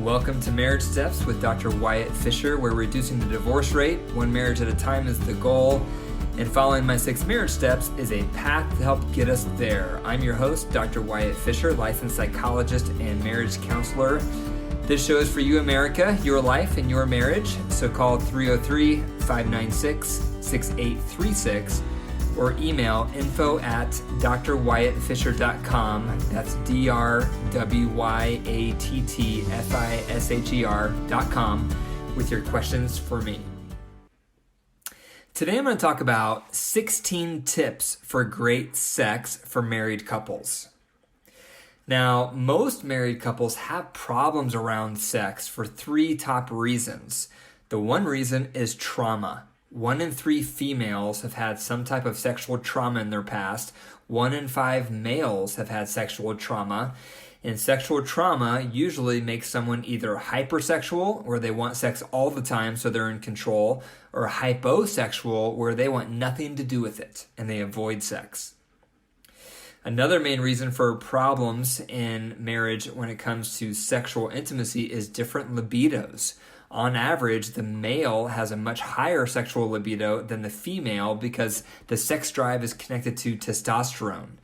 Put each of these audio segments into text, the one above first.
Welcome to Marriage Steps with Dr. Wyatt Fisher, where reducing the divorce rate one marriage at a time is the goal, and following my 6 marriage steps is a path to help get us there. I'm your host, Dr. Wyatt Fisher, licensed psychologist and marriage counselor. This show is for you, America, your life and your marriage, so call 303-596-6836 or email info@drwyattfisher.com. That's drwyattfisher.com with your questions for me. Today I'm going to talk about 16 tips for great sex for married couples. Now, most married couples have problems around sex for 3 top reasons. The one reason is trauma. 1 in 3 females have had some type of sexual trauma in their past. 1 in 5 males have had sexual trauma. And sexual trauma usually makes someone either hypersexual, where they want sex all the time so they're in control, or hyposexual, where they want nothing to do with it and they avoid sex. Another main reason for problems in marriage when it comes to sexual intimacy is different libidos. On average, the male has a much higher sexual libido than the female because the sex drive is connected to testosterone.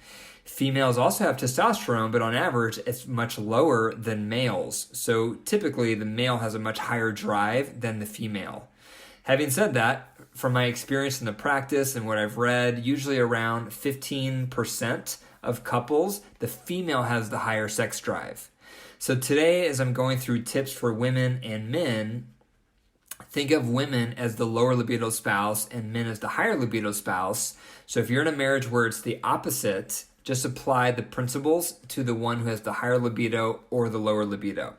Females also have testosterone, but on average, it's much lower than males. So typically, the male has a much higher drive than the female. Having said that, from my experience in the practice and what I've read, usually around 15% of couples, the female has the higher sex drive. So today, as I'm going through tips for women and men, think of women as the lower libido spouse and men as the higher libido spouse. So if you're in a marriage where it's the opposite, just apply the principles to the one who has the higher libido or the lower libido.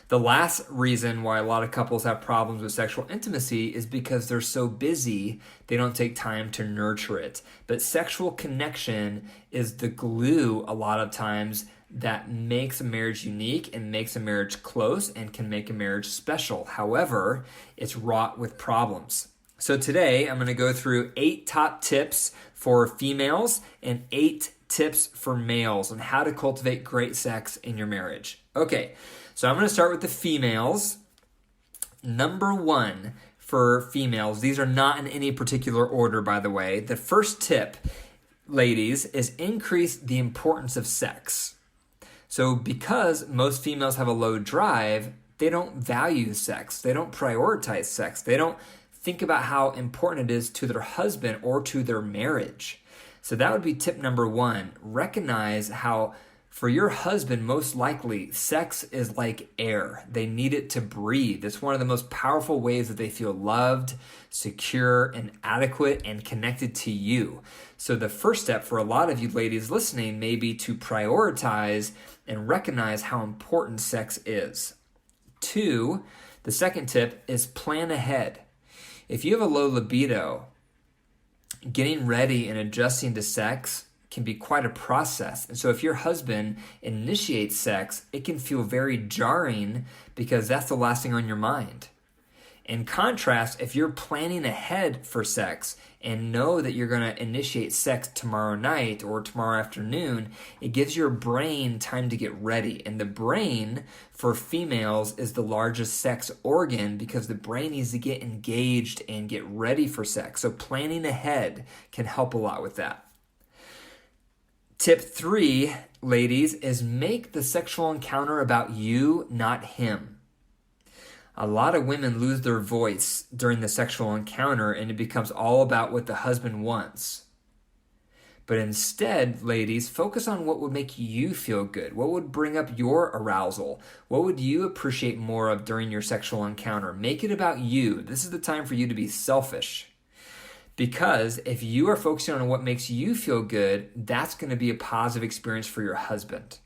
The last reason why a lot of couples have problems with sexual intimacy is because they're so busy, they don't take time to nurture it. But sexual connection is the glue a lot of times that makes a marriage unique and makes a marriage close and can make a marriage special. However, it's wrought with problems. So today I'm going to go through 8 top tips for females and 8 tips for males on how to cultivate great sex in your marriage. Okay, so I'm going to start with the females. Number 1 for females, these are not in any particular order, by the way. The first tip, ladies, is increase the importance of sex. So because most females have a low drive, they don't value sex. They don't prioritize sex. They don't think about how important it is to their husband or to their marriage. So that would be tip number 1. Recognize how for your husband, most likely, sex is like air. They need it to breathe. It's one of the most powerful ways that they feel loved, secure, and adequate and connected to you. So the first step for a lot of you ladies listening may be to prioritize and recognize how important sex is. 2, the second tip is plan ahead. If you have a low libido, getting ready and adjusting to sex can be quite a process. And so if your husband initiates sex, it can feel very jarring because that's the last thing on your mind. In contrast, if you're planning ahead for sex and know that you're going to initiate sex tomorrow night or tomorrow afternoon, it gives your brain time to get ready. And the brain for females is the largest sex organ because the brain needs to get engaged and get ready for sex. So planning ahead can help a lot with that. Tip 3, ladies, is make the sexual encounter about you, not him. A lot of women lose their voice during the sexual encounter and it becomes all about what the husband wants. But instead, ladies, focus on what would make you feel good. What would bring up your arousal? What would you appreciate more of during your sexual encounter? Make it about you. This is the time for you to be selfish. Because if you are focusing on what makes you feel good, that's going to be a positive experience for your husband.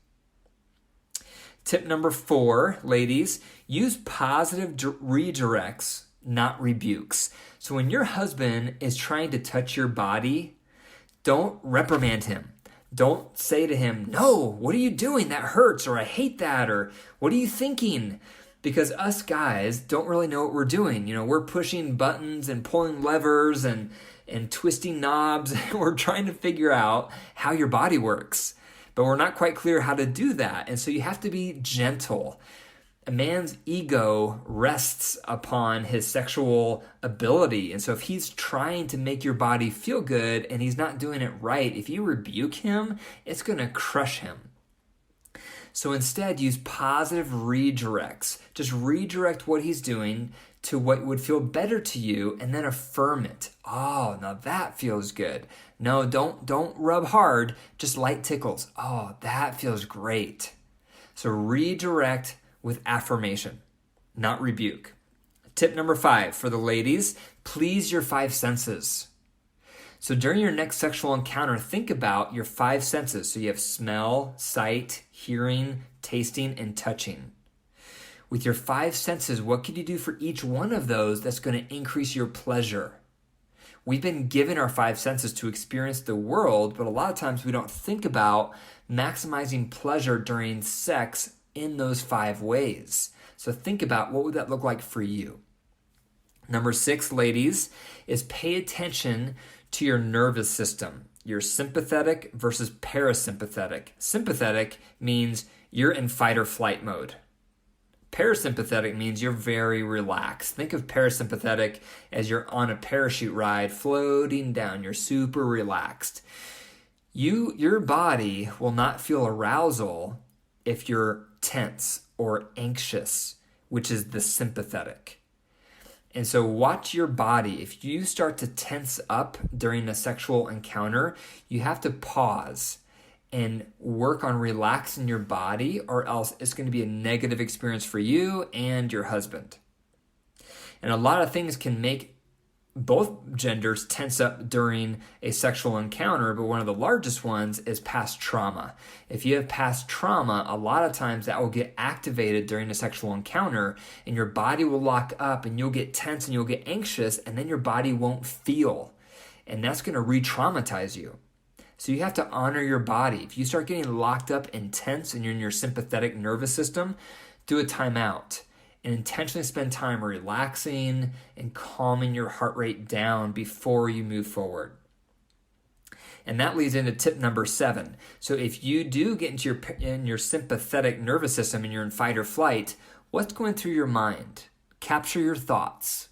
Tip number 4, ladies, use positive redirects, not rebukes. So when your husband is trying to touch your body, don't reprimand him. Don't say to him, "No, what are you doing? That hurts," or "I hate that," or "What are you thinking?" Because us guys don't really know what we're doing. You know, we're pushing buttons and pulling levers and twisting knobs. We're trying to figure out how your body works. But we're not quite clear how to do that. And so you have to be gentle. a man's ego rests upon his sexual ability. And so if he's trying to make your body feel good and he's not doing it right, if you rebuke him, it's going to crush him. So instead, use positive redirects. Just redirect what he's doing to what would feel better to you, and then affirm it. Oh, now that feels good. No, don't rub hard, just light tickles. Oh, that feels great. So redirect with affirmation, not rebuke. Tip number 5 for the ladies, please your 5 senses. So during your next sexual encounter, think about your 5 senses. So you have smell, sight, hearing, tasting, and touching. With your 5 senses, what can you do for each one of those that's going to increase your pleasure? We've been given our 5 senses to experience the world, but a lot of times we don't think about maximizing pleasure during sex in those 5 ways. So think about what would that look like for you. Number 6, ladies, is pay attention to your nervous system. Your sympathetic versus parasympathetic. Sympathetic means you're in fight or flight mode. Parasympathetic means you're very relaxed. Think of parasympathetic as you're on a parachute ride floating down. You're super relaxed. Your body will not feel arousal if you're tense or anxious, which is the sympathetic. And so watch your body. If you start to tense up during a sexual encounter, you have to pause and work on relaxing your body, or else it's going to be a negative experience for you and your husband. And a lot of things can make both genders tense up during a sexual encounter, but one of the largest ones is past trauma. If you have past trauma, a lot of times that will get activated during a sexual encounter, and your body will lock up and you'll get tense and you'll get anxious, and then your body won't feel. And that's going to re-traumatize you. So you have to honor your body. If you start getting locked up and tense and you're in your sympathetic nervous system, do a timeout and intentionally spend time relaxing and calming your heart rate down before you move forward. And that leads into tip number 7. So if you do get into your sympathetic nervous system and you're in fight or flight, what's going through your mind? Capture your thoughts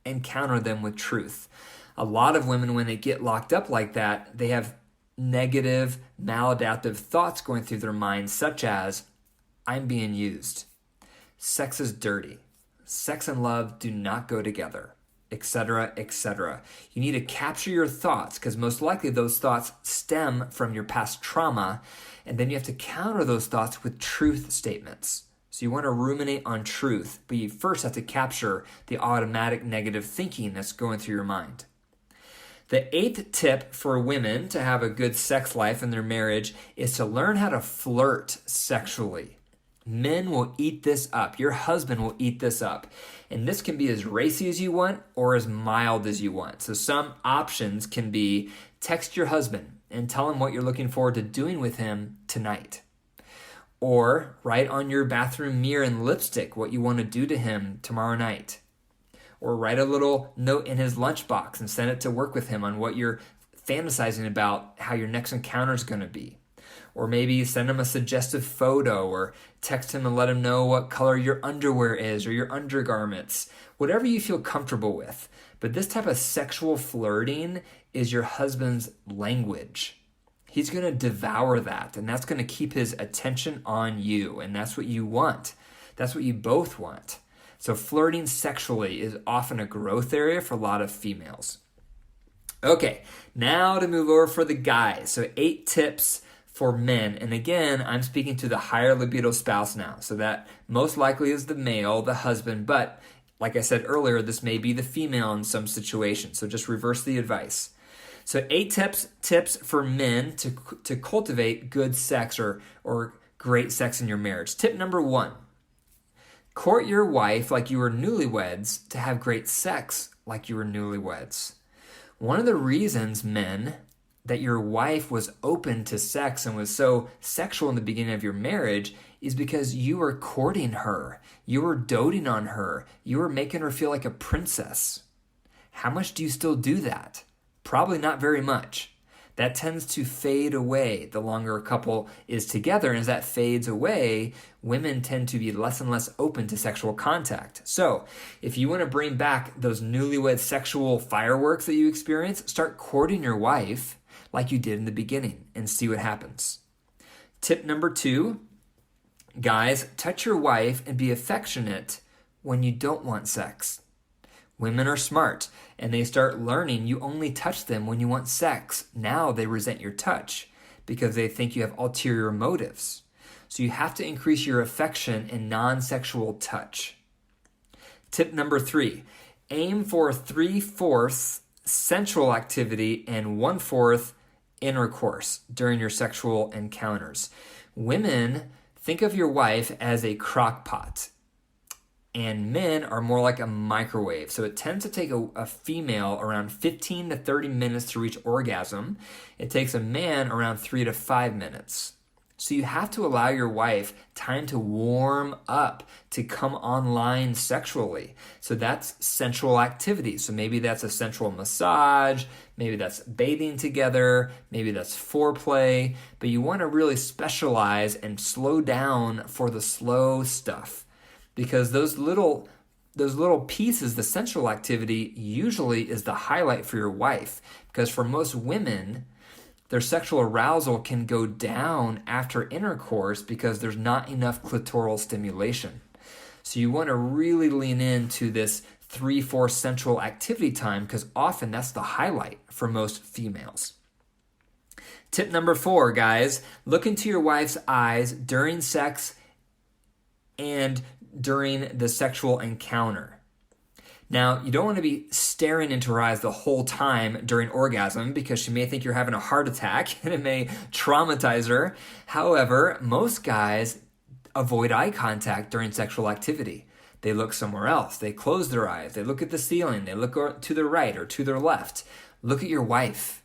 and counter them with truth. A lot of women, when they get locked up like that, they have negative, maladaptive thoughts going through their minds, such as, I'm being used. Sex is dirty. Sex and love do not go together, etc., etc. You need to capture your thoughts, because most likely those thoughts stem from your past trauma, and then you have to counter those thoughts with truth statements. So you want to ruminate on truth, but you first have to capture the automatic negative thinking that's going through your mind. The 8th tip for women to have a good sex life in their marriage is to learn how to flirt sexually. Men will eat this up. Your husband will eat this up. And this can be as racy as you want or as mild as you want. So some options can be text your husband and tell him what you're looking forward to doing with him tonight. Or write on your bathroom mirror in lipstick what you want to do to him tomorrow night. Or write a little note in his lunchbox and send it to work with him on what you're fantasizing about, how your next encounter is going to be. Or maybe send him a suggestive photo, or text him and let him know what color your underwear is or your undergarments. Whatever you feel comfortable with. But this type of sexual flirting is your husband's language. He's going to devour that, and that's going to keep his attention on you, and that's what you want. That's what you both want. So flirting sexually is often a growth area for a lot of females. Okay, now to move over for the guys. So 8 tips for men. And again, I'm speaking to the higher libido spouse now. So that most likely is the male, the husband. But like I said earlier, this may be the female in some situations. So just reverse the advice. So 8 tips for men to cultivate good sex or great sex in your marriage. Tip number 1. Court your wife like you were newlyweds to have great sex like you were newlyweds. One of the reasons, men, that your wife was open to sex and was so sexual in the beginning of your marriage is because you were courting her. You were doting on her. You were making her feel like a princess. How much do you still do that? Probably not very much. that tends to fade away the longer a couple is together. And as that fades away, women tend to be less and less open to sexual contact. So if you want to bring back those newlywed sexual fireworks that you experience, start courting your wife like you did in the beginning and see what happens. Tip number 2, guys, touch your wife and be affectionate when you don't want sex. Women are smart, and they start learning you only touch them when you want sex. Now they resent your touch because they think you have ulterior motives. So you have to increase your affection and non-sexual touch. Tip number 3, aim for 3/4 sensual activity and 1/4 intercourse during your sexual encounters. Women, think of your wife as a crock pot. And men are more like a microwave. So it tends to take a female around 15 to 30 minutes to reach orgasm. It takes a man around 3 to 5 minutes. So you have to allow your wife time to warm up, to come online sexually. So that's sensual activity. So maybe that's a sensual massage, maybe that's bathing together, maybe that's foreplay, but you want to really specialize and slow down for the slow stuff. Because those little pieces, the sensual activity, usually is the highlight for your wife. Because for most women, their sexual arousal can go down after intercourse because there's not enough clitoral stimulation. So you want to really lean into this 3/4 sensual activity time because often that's the highlight for most females. Tip number 4, guys, look into your wife's eyes during sex and during the sexual encounter. Now, you don't want to be staring into her eyes the whole time during orgasm because she may think you're having a heart attack and it may traumatize her. However, most guys avoid eye contact during sexual activity. They look somewhere else. They close their eyes. They look at the ceiling. They look to their right or to their left. Look at your wife.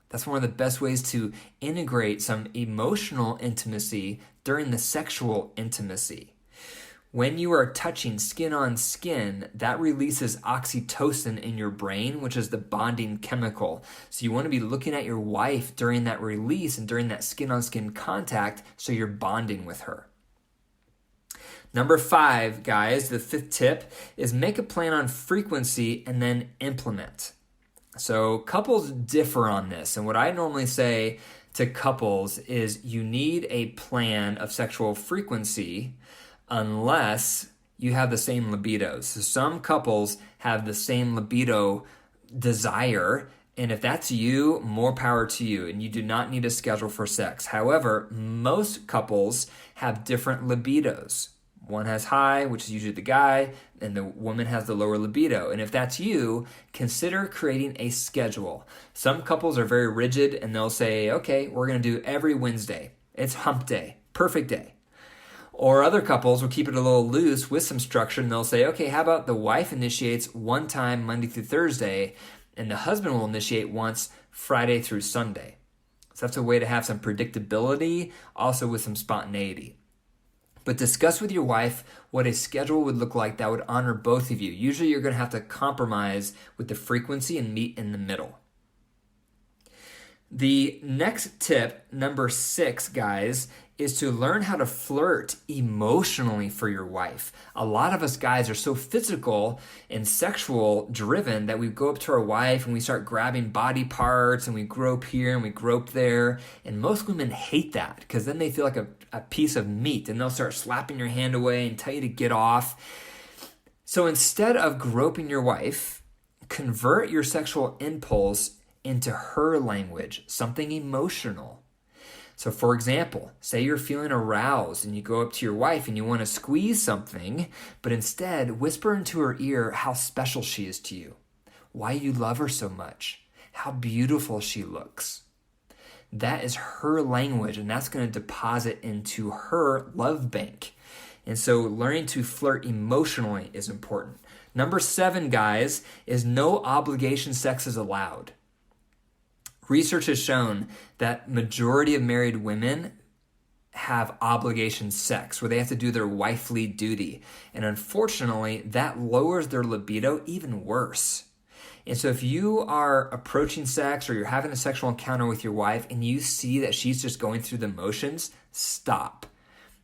That's one of the best ways to integrate some emotional intimacy during the sexual intimacy. When you are touching skin on skin, that releases oxytocin in your brain, which is the bonding chemical. So you want to be looking at your wife during that release and during that skin on skin contact so you're bonding with her. Number 5, guys, the 5th tip is make a plan on frequency and then implement. So couples differ on this. And what I normally say to couples is you need a plan of sexual frequency unless you have the same libidos. So some couples have the same libido desire, and if that's you, more power to you, and you do not need a schedule for sex. However, most couples have different libidos. One has high, which is usually the guy, and the woman has the lower libido. And if that's you, consider creating a schedule. Some couples are very rigid, and they'll say, okay, we're going to do every Wednesday. It's hump day, perfect day. Or other couples will keep it a little loose with some structure, and they'll say, okay, how about the wife initiates one time Monday through Thursday, and the husband will initiate once Friday through Sunday. So that's a way to have some predictability, also with some spontaneity. But discuss with your wife what a schedule would look like that would honor both of you. Usually you're going to have to compromise with the frequency and meet in the middle. The next tip, number 6, guys, is to learn how to flirt emotionally for your wife. A lot of us guys are so physical and sexual driven that we go up to our wife and we start grabbing body parts and we grope here and we grope there. And most women hate that because then they feel like a piece of meat and they'll start slapping your hand away and tell you to get off. So instead of groping your wife, convert your sexual impulse into her language, something emotional. So for example, say you're feeling aroused and you go up to your wife and you want to squeeze something, but instead whisper into her ear how special she is to you, why you love her so much, how beautiful she looks. That is her language, and that's going to deposit into her love bank. And so learning to flirt emotionally is important. Number 7, guys, is no obligation sex is allowed. Research has shown that majority of married women have obligation sex where they have to do their wifely duty. And unfortunately, that lowers their libido even worse. And so if you are approaching sex or you're having a sexual encounter with your wife and you see that she's just going through the motions, stop,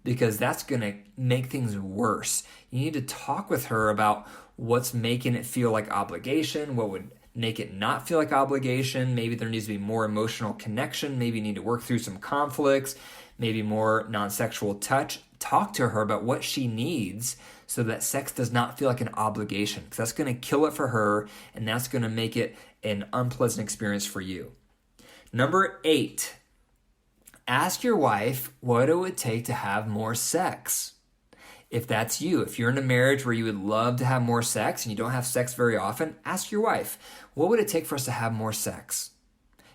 because that's going to make things worse. You need to talk with her about what's making it feel like obligation, what would make it not feel like obligation. Maybe there needs to be more emotional connection. Maybe you need to work through some conflicts, maybe more non-sexual touch. Talk to her about what she needs so that sex does not feel like an obligation, because that's going to kill it for her and that's going to make it an unpleasant experience for you. Number 8, ask your wife what it would take to have more sex. If that's you, if you're in a marriage where you would love to have more sex and you don't have sex very often, ask your wife, what would it take for us to have more sex?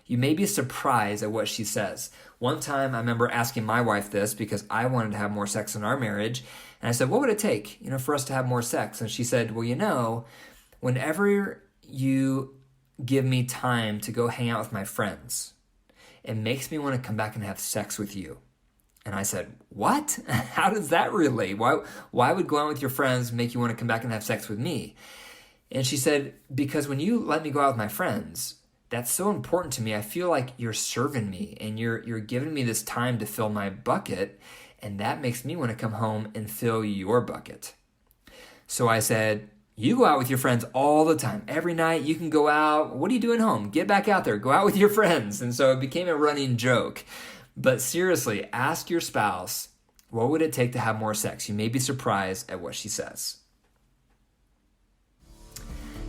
You may be surprised at what she says. One time I remember asking my wife this because I wanted to have more sex in our marriage. And I said, what would it take, for us to have more sex? And she said, well, whenever you give me time to go hang out with my friends, it makes me want to come back and have sex with you. And I said, what? How does that relate? Why would going out with your friends make you want to come back and have sex with me? And she said, because when you let me go out with my friends, that's so important to me. I feel like you're serving me and you're giving me this time to fill my bucket. And that makes me want to come home and fill your bucket. So I said, you go out with your friends all the time. Every night you can go out. What are you doing home? Get back out there. Go out with your friends. And so it became a running joke. But seriously, ask your spouse, what would it take to have more sex? You may be surprised at what she says.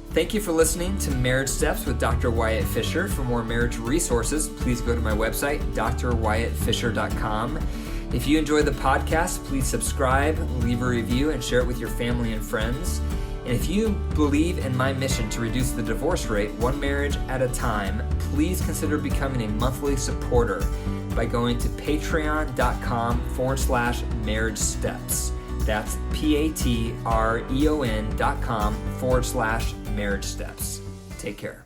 Thank you for listening to Marriage Steps with Dr. Wyatt Fisher. For more marriage resources, please go to my website, drwyattfisher.com. If you enjoy the podcast, please subscribe, leave a review, and share it with your family and friends. And if you believe in my mission to reduce the divorce rate one marriage at a time, please consider becoming a monthly supporter by going to patreon.com/marriage steps. That's patreon.com/marriage steps. Take care.